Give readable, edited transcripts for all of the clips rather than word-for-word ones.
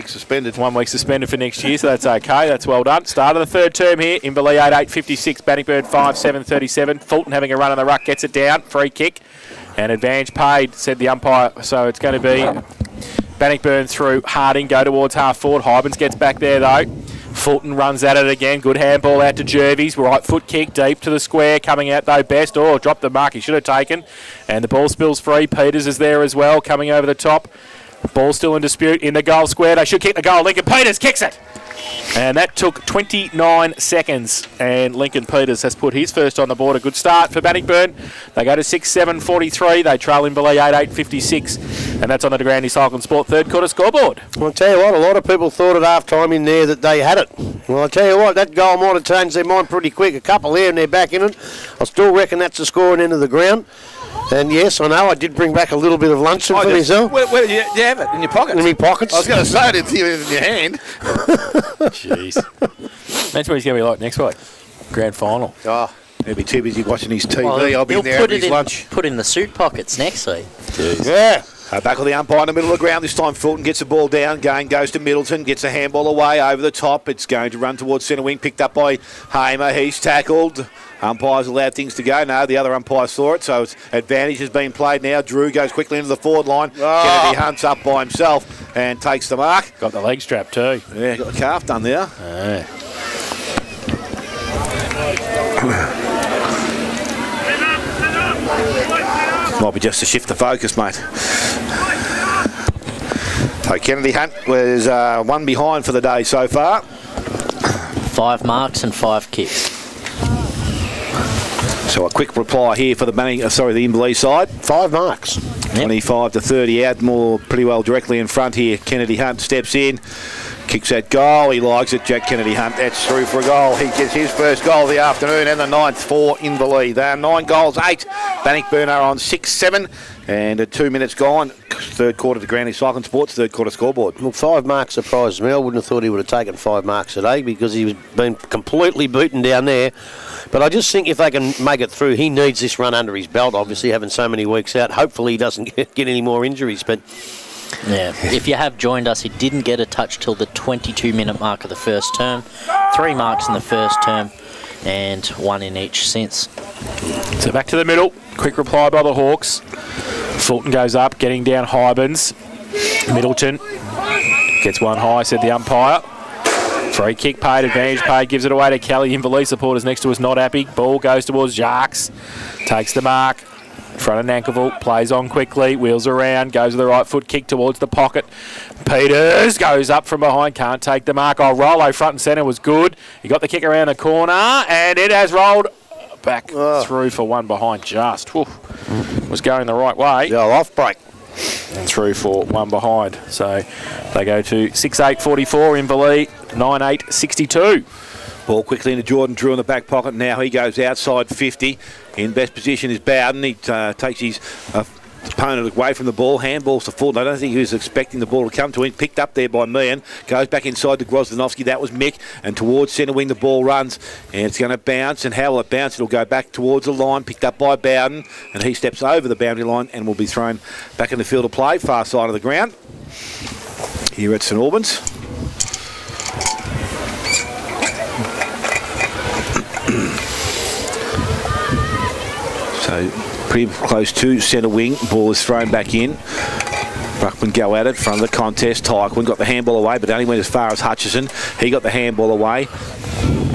Suspended. 1 week suspended for next year, so that's okay. That's well done. Start of the third term here. Inverleigh 8.8.56. Bannockburn 5.7.37. Fulton having a run on the ruck, gets it down. Free kick. And advantage paid, said the umpire. So it's going to be Bannockburn through Harding, go towards half forward. Hybens gets back there though. Fulton runs at it again. Good handball out to Jervis. Right foot kick deep to the square. Coming out though Best. Oh, dropped the mark he should have taken. And the ball spills free. Peters is there as well, coming over the top. Ball still in dispute in the goal square. They should kick the goal. Lincoln Peters kicks it. And that took 29 seconds. And Lincoln Peters has put his first on the board. A good start for Bannockburn. They go to 6.7.43. They trail Inverleigh 8.8.56. And that's on the Grandie Cycle and Sport third quarter scoreboard. Well, I'll tell you what, a lot of people thought at half time in there that they had it. Well, I'll tell you what, that goal might have changed their mind pretty quick. A couple there and they're back in it. I still reckon that's the scoring end of the ground. And yes, I know I did bring back a little bit of luncheon for myself. Where did you have it? In your pocket? In my pockets. I was going to say it in your hand. Jeez. That's what he's going to be like next week. Grand final. Oh, he'll be too busy watching his TV. Well, I'll be there having his lunch. Put in the suit pockets next week. Jeez. Yeah. Back with the umpire in the middle of the ground. This time Fulton gets the ball down. Gain goes to Middleton. Gets a handball away over the top. It's going to run towards centre wing. Picked up by Hamer. He's tackled. Umpires allowed things to go. No, the other umpire saw it, so it's advantage has been played now. Drew goes quickly into the forward line. Kennedy Hunt's up by himself and takes the mark. Got the leg strap too. Yeah, got the calf done there. Might be just to shift the focus, mate. So Kennedy Hunt was one behind for the day so far. 5 marks and 5 kicks. So a quick reply here for the Inverleigh side. 5 marks. 25 to 30 out, more pretty well directly in front here. Kennedy Hunt steps in, kicks that goal. He likes it, Jack Kennedy Hunt. That's through for a goal. He gets his first goal of the afternoon and the 9th for Inverleigh. They are 9 goals, 8. Bannockburn are on 6-7 and 2 minutes gone. Third quarter to Grandie Cycle and Sports, third quarter scoreboard. Well, 5 marks surprises me. I wouldn't have thought he would have taken 5 marks today because he's been completely beaten down there. But I just think if they can make it through, he needs this run under his belt, obviously, having so many weeks out. Hopefully he doesn't get any more injuries. But yeah, if you have joined us, he didn't get a touch till the 22-minute mark of the first term. 3 marks in the first term and 1 in each since. So back to the middle. Quick reply by the Hawks. Fulton goes up, getting down Hybens. Middleton gets one high, said the umpire. Free kick paid, advantage paid, gives it away to Kelly. Inverleigh supporters next to us not happy. Ball goes towards Jacques. Takes the mark. In front of Nankerville, plays on quickly, wheels around, goes with the right foot kick towards the pocket. Peters goes up from behind, can't take the mark. Oh, Rollo front and centre was good. He got the kick around the corner, and it has rolled back through for one behind just. Whew, was going the right way. Yeah, off break. And through for one behind. So they go to 6.8.44 Inverleigh, 9.8.62. Ball quickly into Jordan Drew in the back pocket. Now he goes outside 50. In best position is Bowden. He takes his opponent away from the ball. Handballs to Fulton. I don't think he was expecting the ball to come to him. Picked up there by Meehan. Goes back inside to Grozdanovsky. That was Mick. And towards centre wing the ball runs. And it's going to bounce. And how will it bounce? It'll go back towards the line. Picked up by Bowden. And he steps over the boundary line and will be thrown back in the field of play. Far side of the ground. Here at St Albans. So pretty close to centre wing. Ball is thrown back in. Ruckman go at it, front of the contest. Tyquin got the handball away, but only went as far as Hutchison. He got the handball away.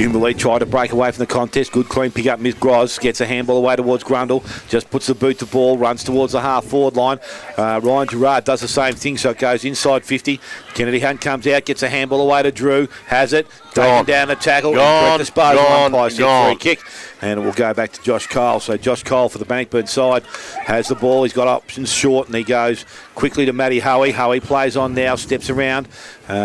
Inverleigh tried to break away from the contest. Good clean pick up. Miss Groz gets a handball away towards Grundle. Just puts the boot to ball, runs towards the half forward line. Ryan Gerard does the same thing, so it goes inside 50. Kennedy Hunt comes out, gets a handball away to Drew. Has it. Taken down the tackle. Gone. Free kick. And it will go back to Josh Cole. So Josh Cole for the Bannockburn side has the ball. He's got options short and he goes quickly to Matty Hoey. Hoey plays on now, steps around,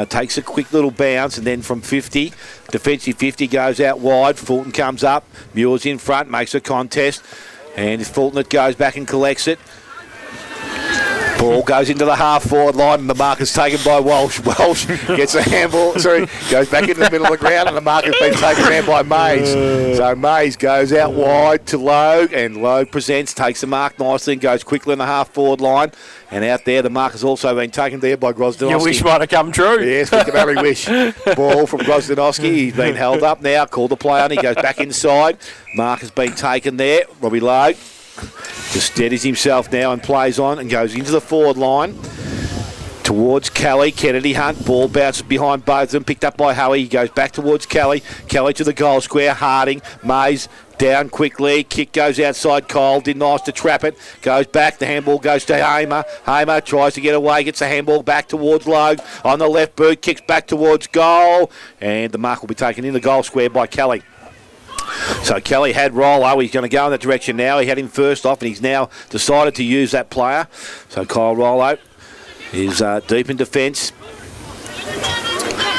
takes a quick little bounce, and then from 50, defensive 50 goes out wide. Fulton comes up. Muir's in front, makes a contest. And it's Fulton that goes back and collects it. Ball goes into the half-forward line and the mark is taken by Walsh. Walsh gets a handball, goes back into the middle of the ground and the mark has been taken down by Mays. So Mays goes out wide to Logue and Logue presents, takes the mark nicely and goes quickly in the half-forward line. And out there, the mark has also been taken there by Grozdanowski. Your wish might have come true. Yes, we can only wish. Ball from Grozdanowski. He's been held up now, called the play on. He goes back inside. Mark has been taken there. Robbie Logue just steadies himself now and plays on and goes into the forward line towards Kelly. Kennedy Hunt. Ball bounces behind both of them. Picked up by Hoey. He goes back towards Kelly. Kelly to the goal square. Harding. Mays down quickly. Kick goes outside. Cole did nice to trap it. Goes back. The handball goes to Hamer. Hamer tries to get away. Gets the handball back towards Logue. On the left boot. Kicks back towards goal. And the mark will be taken in the goal square by Kelly. So Kelly had Rollo. He's going to go in that direction now. He had him first off and he's now decided to use that player. So Kyle Rollo is deep in defence.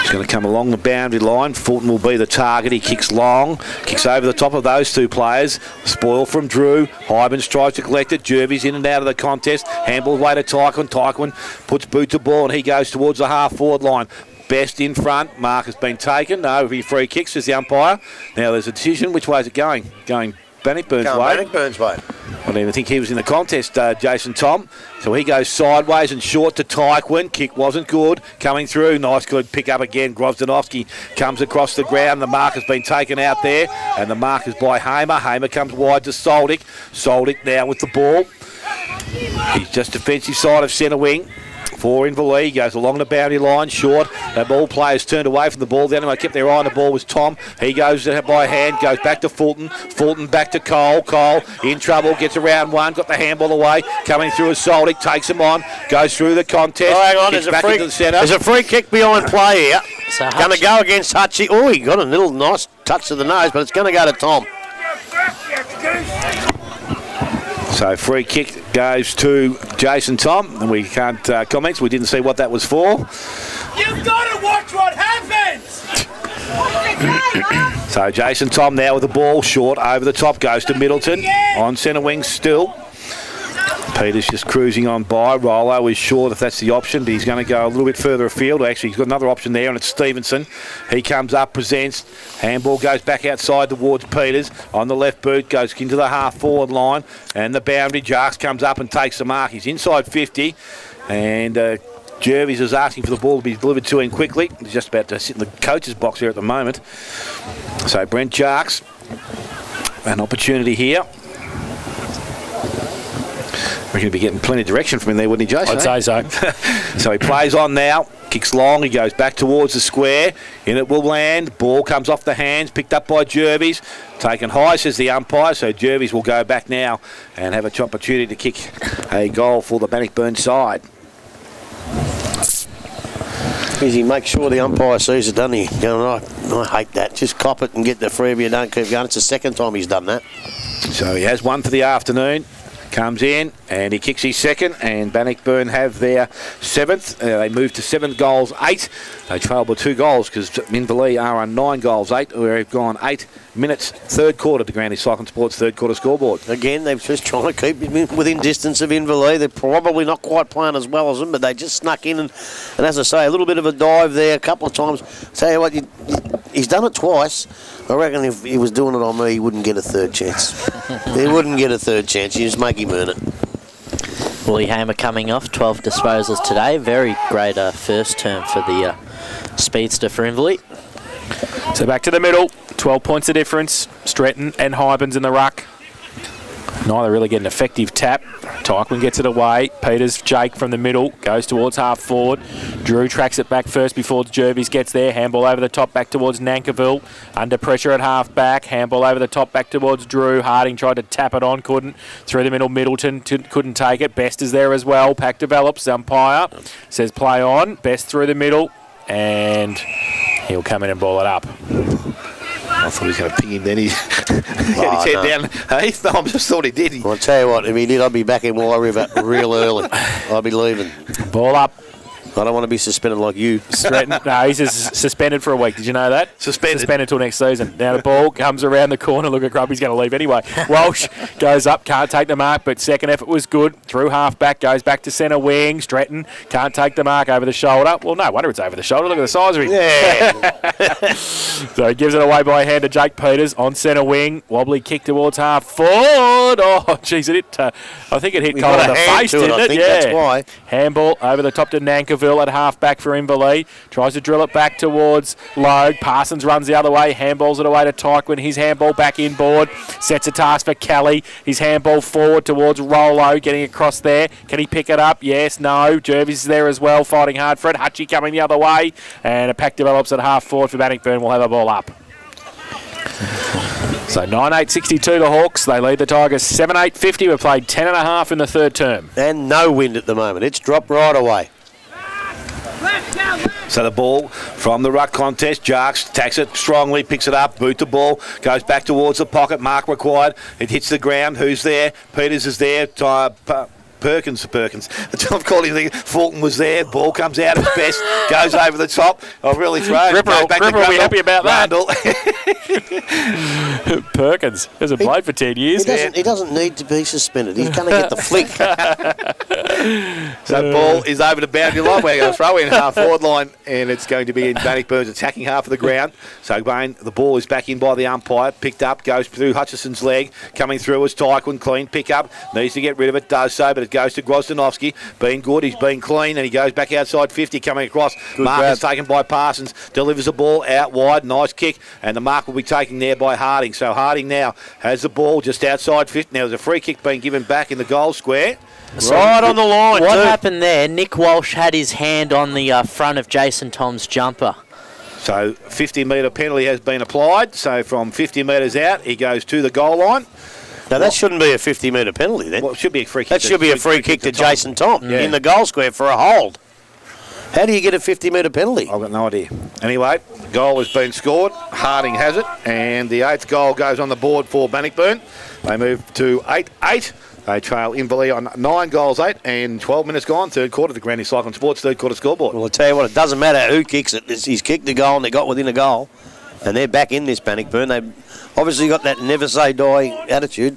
He's going to come along the boundary line. Fulton will be the target. He kicks long. Kicks over the top of those two players. Spoil from Drew. Hybens tries to collect it. Jervis in and out of the contest. Handball away to Tyquin. Tyquin puts boot to ball and he goes towards the half-forward line. Best in front. Mark has been taken. No, free kicks, says the umpire. Now there's a decision. Which way is it going? Going Bannockburn's way. Bannockburn's way. I don't even think he was in the contest, Jason Tom. So he goes sideways and short to Tyquin. Kick wasn't good. Coming through. Nice good pick up again. Grozdanowski comes across the ground. The mark has been taken out there. And the mark is by Hamer. Hamer comes wide to Soldic. Soldic now with the ball. He's just defensive side of centre wing. For Inverleigh, goes along the boundary line, short. The ball players turned away from the ball. The only kept their eye on the ball was Tom. He goes by hand, goes back to Fulton. Fulton back to Cole. Cole in trouble, gets around one, got the handball away. Coming through as Soldic, takes him on, goes through the contest. Oh, hang on, there's a free kick behind play here. So going to go against Hutchie. Oh, he got a little nice touch to the nose, but it's going to go to Tom. So free kick goes to Jason Tom, and we can't comment. We didn't see what that was for. You've got to watch what happens. So Jason Tom now with the ball short over the top, goes to Middleton on centre wing still. Peter's just cruising on by. Rollo is short if that's the option, but he's going to go a little bit further afield. Actually, he's got another option there, and it's Stevenson. He comes up, presents. Handball goes back outside towards Peters. On the left boot, goes into the half-forward line, and the boundary. Jarks comes up and takes the mark. He's inside 50, and Jervis is asking for the ball to be delivered to him quickly. He's just about to sit in the coach's box here at the moment. So Brent Jarks, an opportunity here. We're going to be getting plenty of direction from him there, wouldn't he, Jason? I'd say so. So he plays on now, kicks long, he goes back towards the square. In it will land, ball comes off the hands, picked up by Jervis. Taken high, says the umpire, so Jervis will go back now and have an opportunity to kick a goal for the Bannockburn side. He makes sure the umpire sees it, doesn't he? Going, I hate that. Just cop it and get the free of you, don't keep going. It's the second time he's done that. So he has one for the afternoon. Comes in and he kicks his second, and Bannockburn have their seventh. They move to 7 goals 8. They trail by 2 goals because Inverleigh are on 9 goals 8. We've gone 8 minutes, third quarter to Granny Cycling Sports third quarter scoreboard. Again, they're just trying to keep within distance of Inverleigh. They're probably not quite playing as well as them, but they just snuck in and as I say, a little bit of a dive there a couple of times. Tell you what, he's done it twice. I reckon if he was doing it on me, he wouldn't get a third chance. He wouldn't get a third chance. You just make him earn it. Willie Hamer coming off, 12 disposals today. Very great first term for the speedster for Inverleigh. So back to the middle. 12 points of difference. Stretton and Hybens in the ruck. Neither really get an effective tap. Tyquin gets it away. Peters, Jake from the middle, goes towards half forward. Drew tracks it back first before Jervis gets there. Handball over the top back towards Nankiville. Under pressure at half back. Handball over the top back towards Drew. Harding tried to tap it on, couldn't. Through the middle, Middleton couldn't take it. Best is there as well. Pack develops. Umpire says play on. Best through the middle. And he'll come in and ball it up. I thought he was going to ping him then. He had his head down. Hey, no, I just thought he did. I'll tell you what, if he did, I'd be back in Wye River real early. I'd be leaving. Ball up. I don't want to be suspended like you. Stratton, no, he's just suspended for a week. Did you know that? Suspended until next season. Now the ball comes around the corner. Look at Grumpy's going to leave anyway. Walsh goes up, can't take the mark, but second effort was good. Through half back, goes back to centre wing. Stratton can't take the mark over the shoulder. Well, no wonder it's over the shoulder. Look at the size of him. Yeah. So he gives it away by hand to Jake Peters on centre wing. Wobbly kick towards half forward. Oh, jeez, it hit. I think it hit Cole in the face, didn't it? I think that's why. Handball over the top to Nankiville at half back for Inverleigh. Tries to drill it back towards Logue. Parsons runs the other way. Handballs it away to Tyquin. His handball back inboard. Sets a task for Kelly. His handball forward towards Rollo. Getting across there. Can he pick it up? Yes, no. Jervis is there as well, fighting hard for it. Hutchie coming the other way. And a pack develops at half forward for Bannockburn. Will have a ball up. So 9-8-62 the Hawks. They lead the Tigers 7-8-50. We've played 10.5 in the third term. And no wind at the moment. It's dropped right away. So the ball from the ruck contest. Jarks attacks it strongly, picks it up, boot the ball, goes back towards the pocket. Mark required. It hits the ground. Who's there? Peters is there. Perkins. I'm calling him. Fulton was there. Ball comes out as best. Goes over the top. Oh, really thrown. Gripper will be happy about that. Perkins hasn't played for 10 years. He doesn't need to be suspended. He's going to get the flick. So ball is over the boundary line. We're going to throw in half forward line, and it's going to be in Bannockburn's attacking half of the ground. So the ball is back in by the umpire. Picked up, goes through Hutchison's leg. Coming through is Tyquin. Clean pick up. Needs to get rid of it. Does so, but it goes to Grosdanovsky. Been good. He's been clean, and he goes back outside 50. Coming across. Mark is taken by Parsons. Delivers the ball out wide. Nice kick, and the mark will be taken there by Harding. So Harding now has the ball just outside 50. Now there's a free kick being given back in the goal square. Right on the line. What happened there? Nick Walsh had his hand on the front of Jason Tom's jumper. So 50-metre penalty has been applied. So from 50 metres out, he goes to the goal line. Now that shouldn't be a 50-metre penalty then. Well, it should be a free kick. That should be a free kick to Jason Tom in the goal square for a hold. How do you get a 50-metre penalty? I've got no idea. Anyway, goal has been scored. Harding has it, and the 8th goal goes on the board for Bannockburn. They move to 8-8. They trail Inverleigh on 9 goals, 8, and 12 minutes gone. Third quarter, the Granny Cyclone Sports third quarter scoreboard. Well, I'll tell you what, it doesn't matter who kicks it. He's kicked the goal, and they got within a goal, and they're back in this Bannockburn. They've obviously got that never say die attitude.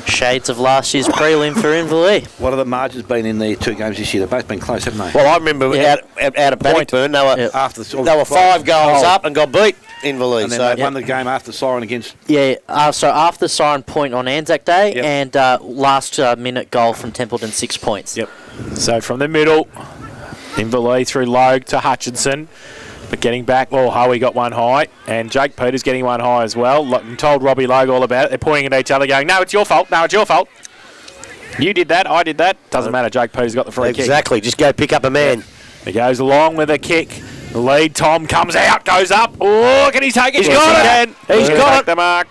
Shades of last year's prelim for Inverleigh. What have the margins been in the 2 games this year? They've both been close, haven't they? Well, I remember out of Bannockburn, they were 5 goals up and got beat Inverleigh. And then they won the game after siren against... Yeah, so after the siren point on Anzac Day and last minute goal from Templeton, 6 points. Yep. So from the middle, Inverleigh through Logue to Hutchinson. But getting back, Howie got one high, and Jake Peters getting one high as well. Told Robbie Logue all about it. They're pointing at each other going, no, it's your fault, no, it's your fault. You did that, I did that. Doesn't matter, Jake Peters got the free kick. Exactly, just go pick up a man. He goes along with a kick. The lead, Tom comes out, goes up. Oh, can he take it? He's got it. He's got the mark.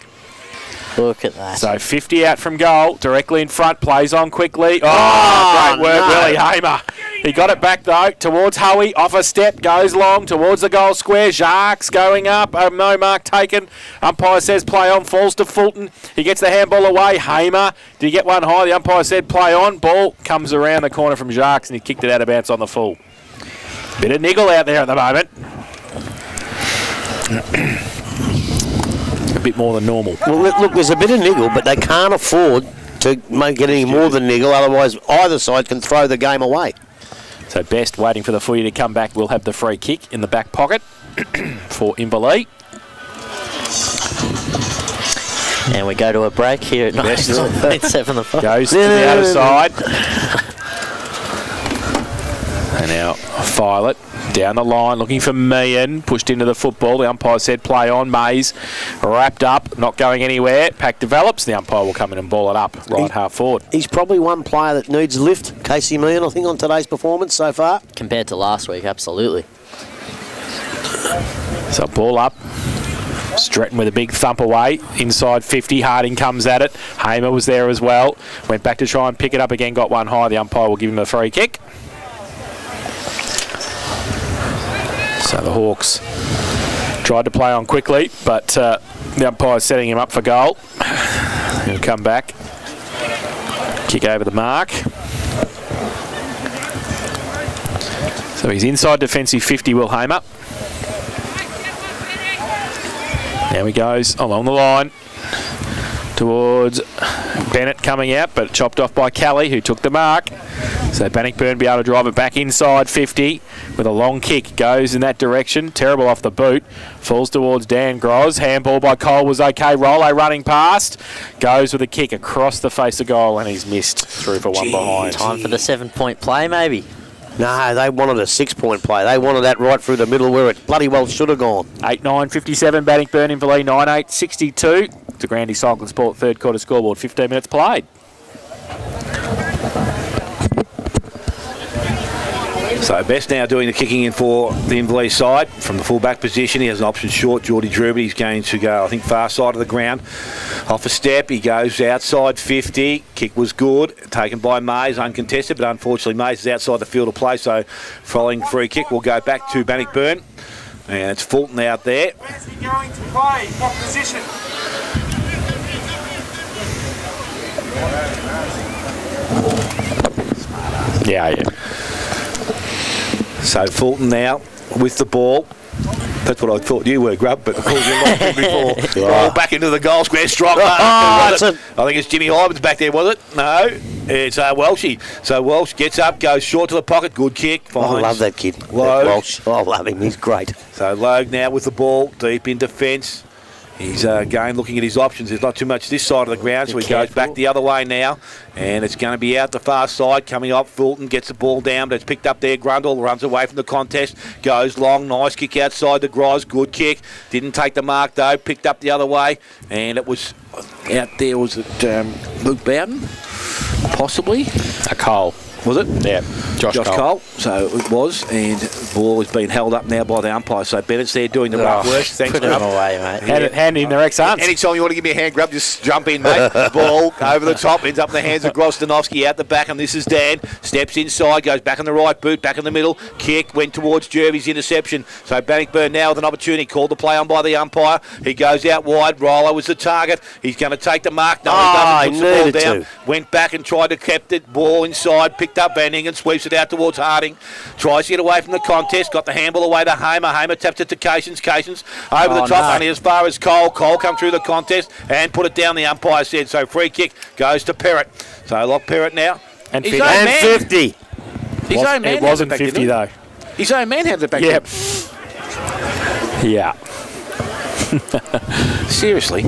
Look at that. So 50 out from goal, directly in front, plays on quickly. Oh, great work, Willie Hamer. He got it back, though, towards Howie, off a step, goes long, towards the goal square. Jacques going up, no mark taken. Umpire says play on, falls to Fulton. He gets the handball away. Hamer, did he get one high? The umpire said play on. Ball comes around the corner from Jacques, and he kicked it out of bounds on the full. Bit of niggle out there at the moment. A bit more than normal. Well, look, there's a bit of niggle, but they can't afford to make it any more than niggle, otherwise either side can throw the game away. So Best waiting for the footy to come back. We'll have the free kick in the back pocket for Inverleigh. And we go to a break here at 9:07. Goes to the outer side. And now Violet down the line looking for Meehan. Pushed into the football. The umpire said play on. Mays wrapped up, not going anywhere. Pack develops. The umpire will come in and ball it up right half forward. He's probably one player that needs a lift. Casey Meehan, I think, on today's performance so far. Compared to last week, absolutely. So ball up. Stratton with a big thump away. Inside 50. Harding comes at it. Hamer was there as well. Went back to try and pick it up again. Got one high. The umpire will give him a free kick. So the Hawks tried to play on quickly, but the umpire's setting him up for goal. He'll come back. Kick over the mark. So he's inside defensive 50, Will Hamer. Now he goes along the line towards Bennett coming out, but chopped off by Kelly, who took the mark. So Bannockburn be able to drive it back inside 50 with a long kick. Goes in that direction. Terrible off the boot. Falls towards Dan Groz. Handball by Cole was okay. Rollo running past. Goes with a kick across the face of goal, and he's missed through for one behind. Time for the 7-point play, maybe. No, they wanted a 6-point play. They wanted that right through the middle where it bloody well should have gone. 8-9-57, Bannockburn Inverleigh 9-8-62. It's a Grandy Cycling Sport third quarter scoreboard. 15 minutes played. So Best now doing the kicking in for the Inverleigh side from the full-back position. He has an option short, Geordie Drew, but he's going to go, I think, far side of the ground. Off a step, he goes outside 50. Kick was good, taken by Mays, uncontested, but unfortunately Mays is outside the field of play, so following free kick will go back to Bannockburn. And it's Fulton out there. Where's he going to play? What position? Yeah. So Fulton now with the ball. That's what I thought you were, Grub, but I called you long before. Ball back into the goal square, strong. I think it's Jimmy Hyman's back there, was it? No, it's Welshie. So Welsh gets up, goes short to the pocket, good kick. I love that kid, Logue. Welsh. I love him, he's great. So Logue now with the ball, deep in defence. He's again looking at his options. There's not too much this side of the ground, so he goes back the other way now. And it's going to be out the far side. Coming up, Fulton gets the ball down, but it's picked up there. Grundle runs away from the contest. Goes long, nice kick outside the Groz. Good kick. Didn't take the mark, though. Picked up the other way. And it was out there, was it Luke Bowden? Possibly. A Cole. Was it? Yeah, Josh Cole. So it was, and the ball has been held up now by the umpire. So Bennett's there doing the rough work. Thanks, Put him away, mate. Hand in their ex-arms. Anytime you want to give me a hand grab, just jump in, mate. Ball over the top, ends up in the hands of Grostanovsky out the back, and this is Dan. Steps inside, goes back in the right boot, back in the middle. Kick, went towards Jervy's interception. So Bannockburn now with an opportunity. Called the play on by the umpire. He goes out wide. Rollo was the target. He's going to take the mark. No, he doesn't. Puts the ball down. Went back and tried to kept it. Ball inside. Picked up Van Ingen. Sweeps it out towards Harding. Tries to get away from the contest. Got the handball away to Hamer. Hamer taps it to Cations. Cations over the top. Only as far as Cole. Cole come through the contest and put it down, the umpire said. So free kick goes to Perrott. So lock Perrott now. And 50. And 50. His own man. It wasn't 50, though. His own man had it back. Yep. Yeah. Seriously.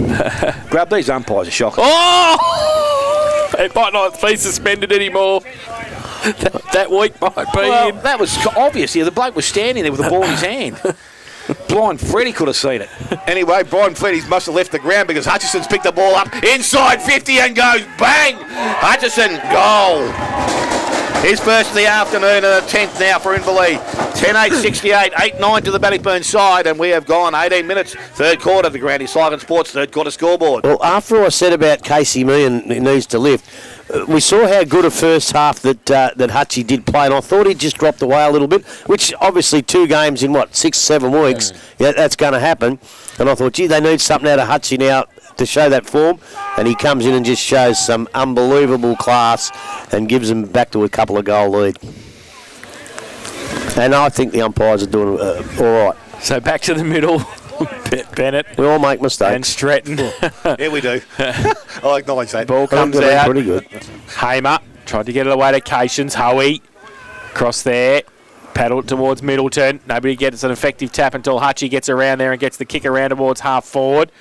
Grab these umpires a shock. Oh! It might not be suspended anymore. That week might be. Well, that was obvious. Yeah, the bloke was standing there with the ball in his hand. Blind Freddie could have seen it. Anyway, Brian Freddie must have left the ground because Hutchison's picked the ball up inside 50 and goes bang! Hutchison, goal. His first of the afternoon and a 10th now for Inverleigh. 10-8-68, 8-9 to the Bannockburn side, and we have gone 18 minutes, third quarter, the Grandy Cycling Sports third quarter scoreboard. Well, after I said about Casey Meehan needs to lift, we saw how good a first half that Hutchie did play, and I thought he just dropped away a little bit, which obviously 2 games in, 6-7 weeks, yeah, that's going to happen. And I thought, gee, they need something out of Hutchie now to show that form, and he comes in and just shows some unbelievable class and gives them back to a couple of goal lead. And I think the umpires are doing all right. So back to the middle. Bennett. We all make mistakes. And Stratton. Yeah, we do. I acknowledge that. Ball comes out. Pretty good. Hamer tried to get it away to Cations. Hoey across there. Paddled towards Middleton. Nobody gets an effective tap until Hutchie gets around there and gets the kick around towards half forward.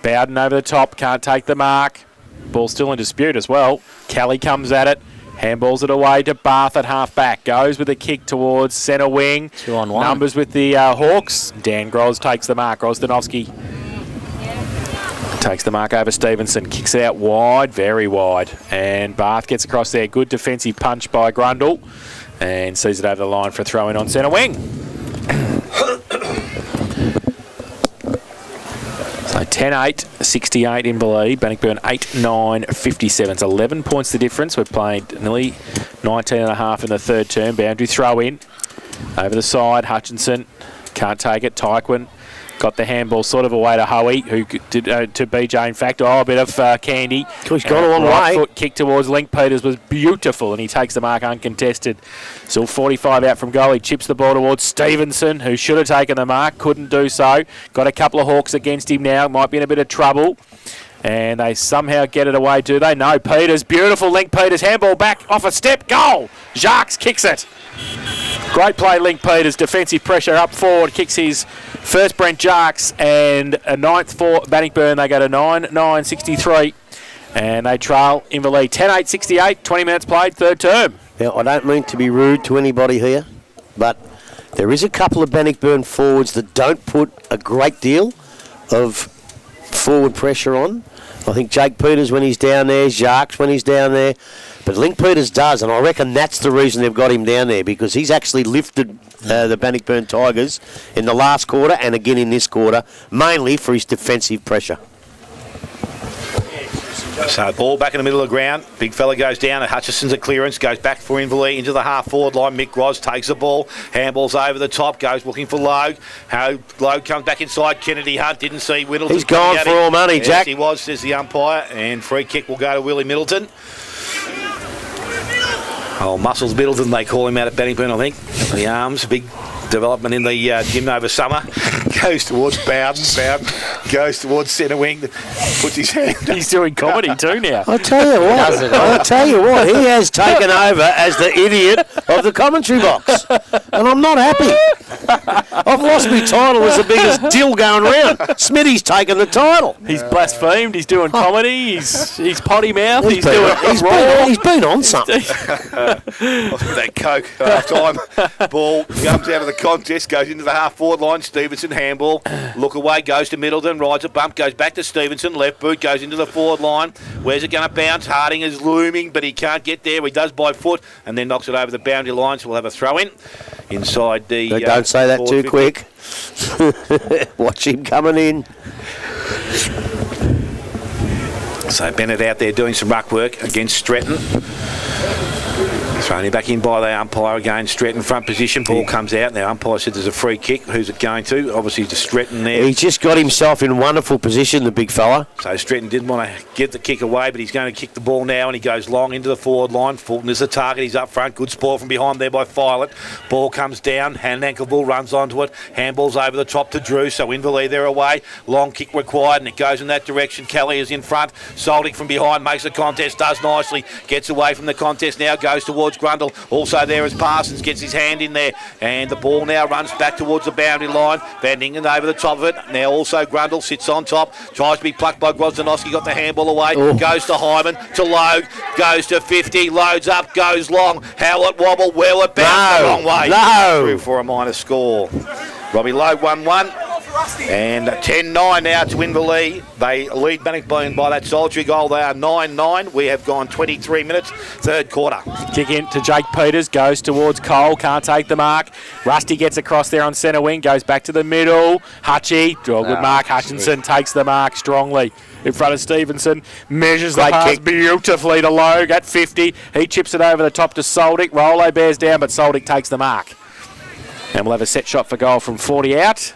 Bowden over the top. Can't take the mark. Ball still in dispute as well. Kelly comes at it. Handballs it away to Bath at half back. Goes with a kick towards centre wing. 2-on-1. Numbers with the Hawks. Dan Groz takes the mark. Grozdanovsky takes the mark over Stevenson. Kicks it out wide, very wide. And Bath gets across there. Good defensive punch by Grundle. And sees it over the line for a throw in on centre wing. So 10-8, 68 Inverleigh. Bannockburn 8-9, 57. It's 11 points the difference. We've played nearly 19.5 in the third term. Boundary throw in. Over the side, Hutchinson can't take it. Tyquin got the handball sort of away to Hoey, who did to BJ, in fact. Oh, a bit of candy. He's gone a long right way. Foot kick towards Link Peters was beautiful, and he takes the mark uncontested. Still 45 out from goal. He chips the ball towards Stevenson, who should have taken the mark, couldn't do so. Got a couple of Hawks against him now, might be in a bit of trouble. And they somehow get it away, do they? No, Peters, beautiful Link Peters, handball back, off a step, goal! Jacques kicks it. Great play, Link Peters, defensive pressure up forward, kicks his first Brent Jacques, and a 9th for Bannockburn. They go to 9-9-63, and they trail Inverleigh 10-8-68, 20 minutes played, third term. Now, I don't mean to be rude to anybody here, but there is a couple of Bannockburn forwards that don't put a great deal of forward pressure on. I think Jake Peters when he's down there, Jacques when he's down there, but Link Peters does, and I reckon that's the reason they've got him down there, because he's actually lifted the Bannockburn Tigers in the last quarter and again in this quarter, mainly for his defensive pressure. So ball back in the middle of the ground. Big fella goes down. Hutchison's at clearance. Goes back for Inverleigh into the half-forward line. Mick Ross takes the ball. Handballs over the top. Goes looking for Logue. Logue comes back inside. Kennedy Hunt didn't see Middleton. He's gone for all money, yes, Jack. He was, says the umpire. And free kick will go to Willie Middleton. Oh, Muscles Middleton, they call him out at Bannockburn, I think. The arms, big development in the gym over summer. Goes towards Bowden. Bowden goes towards centre wing. Puts his hand up. He's doing comedy too now. I'll tell you what, he has taken over as the idiot of the commentary box, and I'm not happy. I've lost my title as the biggest deal going round. Smitty's taken the title. He's blasphemed. He's doing comedy. He's potty mouth. He's been on something. That coke half time. Ball comes out of the contest, goes into the half forward line. Stevenson handball, look away, goes to Middleton, rides a bump, goes back to Stevenson. Left boot goes into the forward line. Where's it going to bounce? Harding is looming, but he can't get there. He does by foot and then knocks it over the boundary line. So we'll have a throw in inside the. Don't say that too quick. Watch him coming in. So Bennett out there doing some ruck work against Stretton. Thrown him back in by the umpire again. Stretton front position. Ball comes out. Now umpire said there's a free kick. Who's it going to? Obviously to Stretton there. He just got himself in wonderful position, the big fella. So Stretton didn't want to get the kick away, but he's going to kick the ball now, and he goes long into the forward line. Fulton is the target. He's up front. Good sport from behind there by Filet. Ball comes down. Hand ankle ball runs onto it. Handball's over the top to Drew. So Inverleigh they're away. Long kick required, and it goes in that direction. Kelly is in front. Soldic from behind makes the contest. Does nicely. Gets away from the contest now. Goes towards Grundle. Also there is Parsons, gets his hand in there, and the ball now runs back towards the boundary line. Van Dingen over the top of it. Now also Grundle sits on top, tries to be plucked by Grozdanowski, got the handball away, goes to Hyman, to Logue, goes to 50, loads up, goes long. How it wobble, will it bounce the wrong way? No. Through for a minor score. Robbie Logue 1-1. And 10-9 now to Inverleigh. They lead Bannockburn by that solitary goal. They are 9-9. We have gone 23 minutes, third quarter. Kick in to Jake Peters, goes towards Cole, can't take the mark. Rusty gets across there on centre wing, goes back to the middle. Hutchie, good mark. Hutchinson takes the mark strongly in front of Stevenson. Measures the pass beautifully to Logue at 50. He chips it over the top to Soldic. Rolo bears down, but Soldic takes the mark. And we'll have a set shot for goal from 40 out.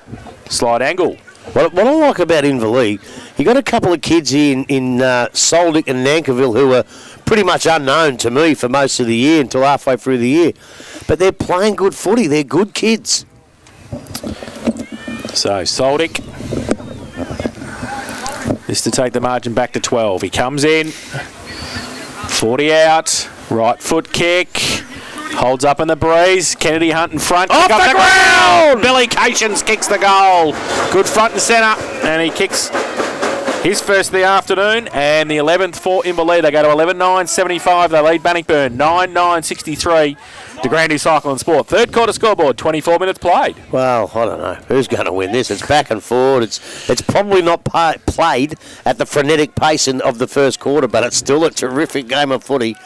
Slide angle. What I like about Inverleigh, you got a couple of kids in Soldic and Nankerville who are pretty much unknown to me for most of the year until halfway through the year. But they're playing good footy. They're good kids. So Soldic. This to take the margin back to 12. He comes in. 40 out. Right foot kick. Holds up in the breeze. Kennedy Hunt in front. Off the ground! Billy Cations kicks the goal. Good front and centre. And he kicks his first of the afternoon. And the 11th for Inverleigh. They go to 11-9-75. They lead Bannockburn 9-9-63. De Grande Cycle and Sport. Third quarter scoreboard. 24 minutes played. Well, I don't know. Who's going to win this? It's back and forward. It's probably not played at the frenetic pace of the first quarter, but it's still a terrific game of footy.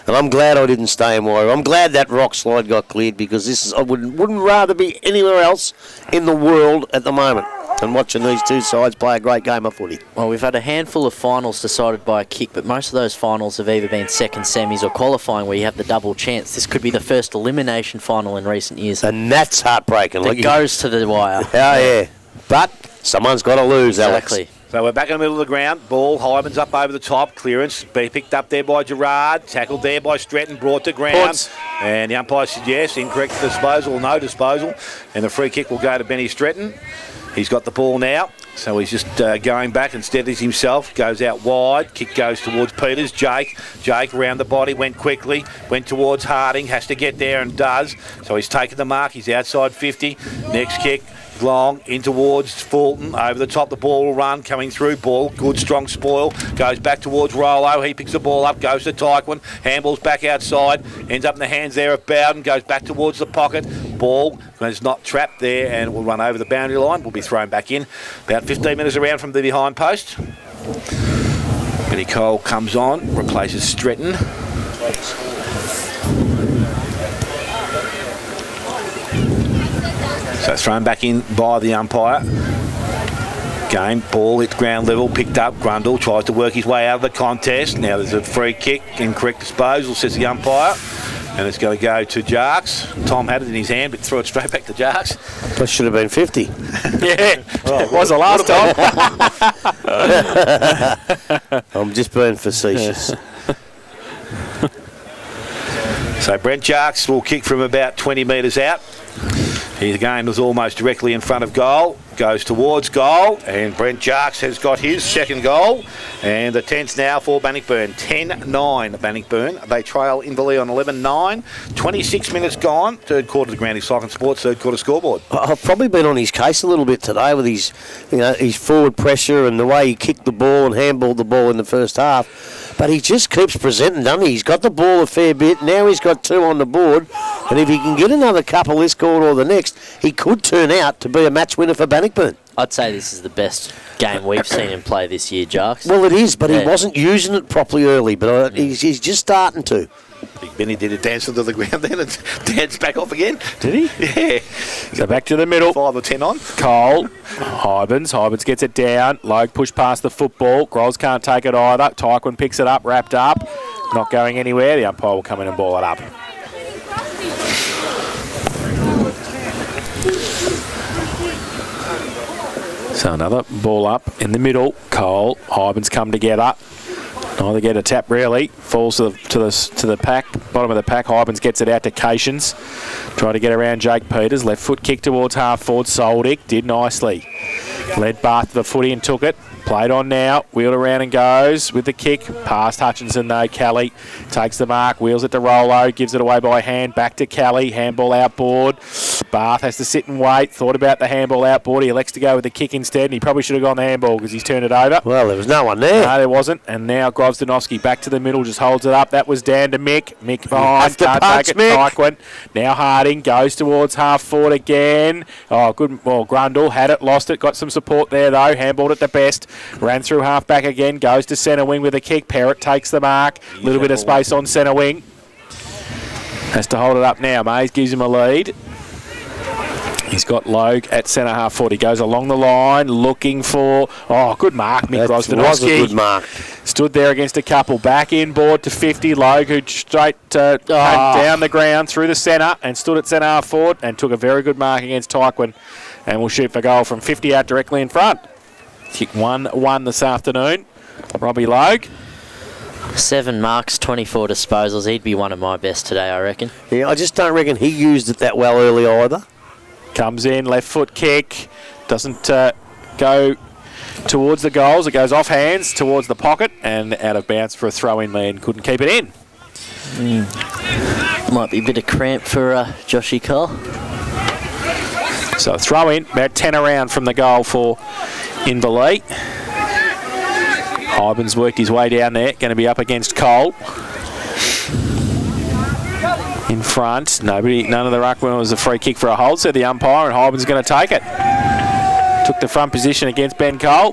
And I'm glad I didn't stay in Warrior. I'm glad that rock slide got cleared because I wouldn't rather be anywhere else in the world at the moment than watching these two sides play a great game of footy. Well, we've had a handful of finals decided by a kick, but most of those finals have either been second semis or qualifying where you have the double chance. This could be the first elimination final in recent years. And that's heartbreaking. It goes to the wire. Oh, yeah. But Someone's got to lose, Exactly. Alex. So we're back in the middle of the ground. Ball, Hyman's up over the top. Clearance be picked up there by Gerard. Tackled there by Stratton. Brought to ground. Points. And the umpire said yes. Incorrect disposal. No disposal. And the free kick will go to Benny Stratton. He's got the ball now. So he's just going back and steadies himself. Goes out wide. Kick goes towards Peters. Jake around the body. Went quickly. Went towards Harding. Has to get there and does. So he's taken the mark. He's outside 50. Next kick. Long in towards Fulton. Over the top, the ball will run. Coming through, ball. Good, strong spoil. Goes back towards Rollo. He picks the ball up. Goes to Tyquin. Handball's back outside. Ends up in the hands there of Bowden. Goes back towards the pocket. Ball is not trapped there and will run over the boundary line. Will be thrown back in. About 15 metres around from the behind post. Benny Cole comes on. Replaces Stratton. So thrown back in by the umpire. Game, ball hits ground level, picked up. Grundle tries to work his way out of the contest. Now there's a free kick, incorrect disposal, says the umpire. And it's going to go to Jarks. Tom had it in his hand, but threw it straight back to Jarks. That should have been 50. Yeah, it was the last time. I'm just being facetious. So Brent Jarks will kick from about 20 metres out. His game was almost directly in front of goal. Goes towards goal, and Brent Jarks has got his second goal. And the 10's now for Bannockburn. 10-9 Bannockburn. They trail Inverleigh on 11-9. 26 minutes gone. Third quarter of the Ground Cycling Sports third quarter scoreboard. I've probably been on his case a little bit today with his, his forward pressure and the way he kicked the ball and handballed the ball in the first half. But he just keeps presenting, doesn't he? He's got the ball a fair bit. Now he's got 2 on the board. And if he can get another couple this quarter or the next, he could turn out to be a match winner for Bannockburn. I'd say this is the best game we've seen him play this year, Jarks. Well, it is, but he wasn't using it properly early. But he's just starting to. Big Benny did a dance onto the ground then and danced back off again. Did he? Yeah. So back to the middle. 5 or 10 on. Cole. Hybens gets it down. Logue pushed past the football. Groz can't take it either. Tyquin picks it up, wrapped up. Not going anywhere. The umpire will come in and ball it up. So another ball up in the middle. Cole, Hybens come together. Neither get a tap really. Falls to the pack, bottom of the pack. Hybens gets it out to Cations. Try to get around Jake Peters. Left foot kick towards half forward. Soldick did nicely. Led Bath to the footy and took it. Played on now. Wheeled around and goes with the kick. Past Hutchinson though. Kelly takes the mark. Wheels it to Rollo. Gives it away by hand. Back to Kelly. Handball outboard. Bath has to sit and wait. Thought about the handball outboard. He elects to go with the kick instead. And he probably should have gone the handball because he's turned it over. Well, there was no one there. No, there wasn't. And now Grosdanovsky back to the middle. Just holds it up. That was down to Mick. Mick behind. Can't take it. Tyquin. Now Harding goes towards half forward again. Oh, good. Well, Grundle had it. Lost it. Got some support there though. Handballed it the best. Ran through half back again, goes to centre wing with a kick. Parrott takes the mark. A little bit of space on centre wing. Has to hold it up now. Mays gives him a lead. He's got Logue at centre half forward. He goes along the line looking for... Oh, good mark, Mick Grosdanovsky. That was a good mark. Stood there against a couple. Back inboard to 50. Logue, who straight came down the ground through the centre and stood at centre half forward and took a very good mark against Tyquin and will shoot for goal from 50 out directly in front. Kick 1-1 this afternoon. Robbie Logue. 7 marks, 24 disposals. He'd be one of my best today, I reckon. Yeah, I just don't reckon he used it that well early either. Comes in, left foot kick. Doesn't go towards the goals. It goes off hands towards the pocket and out of bounds for a throw-in man. Couldn't keep it in. Might be a bit of cramp for Joshy Cole. So throw in, about 10 around from the goal for Inverleigh. Hybens worked his way down there. Going to be up against Cole. In front. None of the ruckman was a free kick for a hold, said the umpire, and Hybens going to take it. Took the front position against Ben Cole.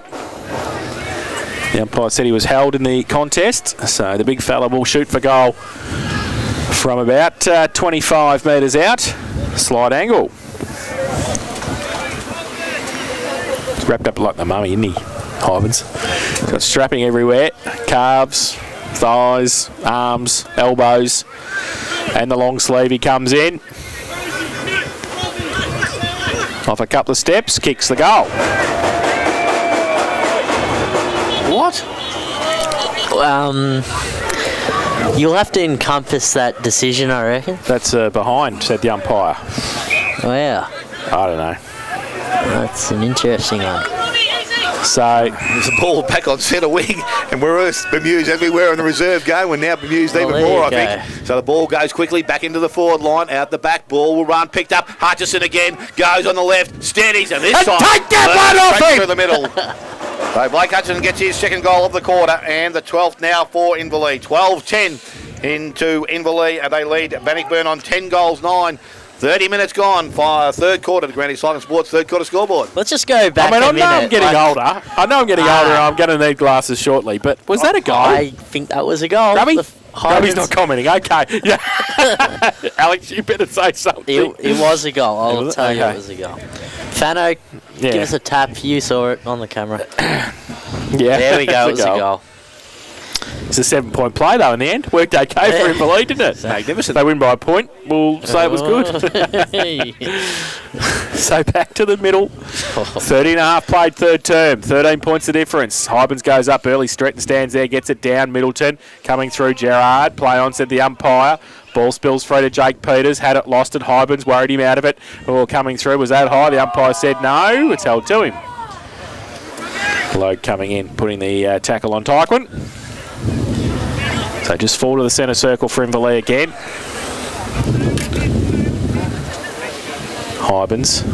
The umpire said he was held in the contest, so the big fella will shoot for goal from about 25 metres out. Slide angle. He's wrapped up like the mummy, isn't he, Hybens? Got strapping everywhere. Calves, thighs, arms, elbows, and the long sleeve. He comes in. Off a couple of steps, kicks the goal. What? You'll have to encompass that decision, I reckon. That's behind, said the umpire. Wow. I don't know. That's an interesting one. So there's a ball back on centre wing, and we're bemused as we were in the reserve game. We're now bemused even more, I think. So the ball goes quickly back into the forward line, out the back. Ball will run, picked up. Hutchison again goes on the left, steadies, and this time take that one off him through the middle. So Blake Hutchison gets his second goal of the quarter, and the 12th now for Inverleigh. 12-10 into Inverleigh, and they lead Bannockburn on 10 goals, 9. 30 minutes gone for third quarter. The Granny Cycling Sports third quarter scoreboard. Let's just go back I know I'm getting older. I know I'm getting older and I'm going to need glasses shortly. But was that a goal? I think that was a goal. Grubby's not commenting. Okay. Yeah. Alex, you better say something. It was a goal. I'll tell you it was a goal. Fano, give us a tap. You saw it on the camera. Yeah. There we go. It was a goal. It's a 7-point play, though, in the end. Worked okay for Inverleigh, didn't it? Magnificent. They win by a point. We'll say it was good. So back to the middle. 30.5 played third term. 13 points the difference. Hybens goes up early. Stretton stands there, gets it down. Middleton coming through. Gerard. Play on, said the umpire. Ball spills through to Jake Peters. Had it lost at Hybens. Worried him out of it. Ball coming through. Was that high? The umpire said no. It's held to him. Logue coming in, putting the tackle on Tyquin. So just fall to the centre circle for Inverleigh again. Hybens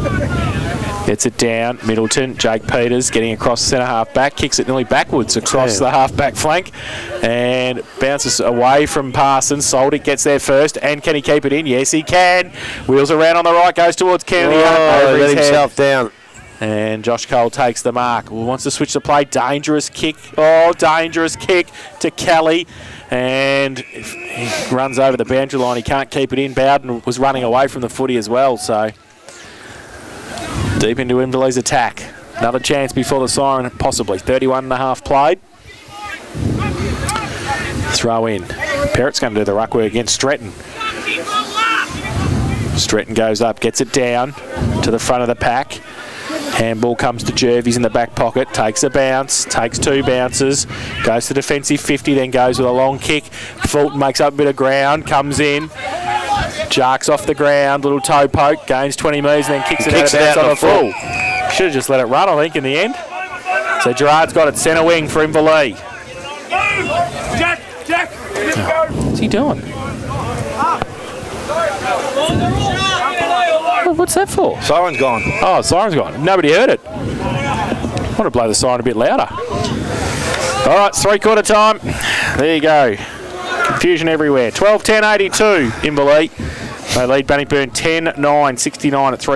gets it down. Middleton, Jake Peters getting across the centre half back, kicks it nearly backwards across the half back flank and bounces away from Parsons. Soldic gets there first, and can he keep it in? Yes, he can. Wheels around on the right, goes towards Kennedy. Let himself down. And Josh Cole takes the mark. Wants to switch the play. Dangerous kick. Oh, dangerous kick to Kelly. And he runs over the boundary line. He can't keep it in. Bowden was running away from the footy as well. So deep into Inverleigh's attack. Another chance before the siren, possibly. 31.5 played. Throw in. Perrett's going to do the ruck work against Stretton. Stretton goes up, gets it down to the front of the pack. Handball comes to Jervis in the back pocket, takes a bounce, takes 2 bounces, goes to defensive 50, then goes with a long kick. Fulton makes up a bit of ground, comes in, jarks off the ground, little toe poke, gains 20 metres and then kicks it out on the full. Should have just let it run, I think, in the end. So Gerard's got it centre wing for Inverleigh. Jack, What's he doing? What's that for? Siren's gone. Oh, siren's gone. Nobody heard it. I want to blow the siren a bit louder. All right, three-quarter time. There you go. Confusion everywhere. 12-10-82, Inverleigh. They lead Bannockburn 10-9, 69 at 3.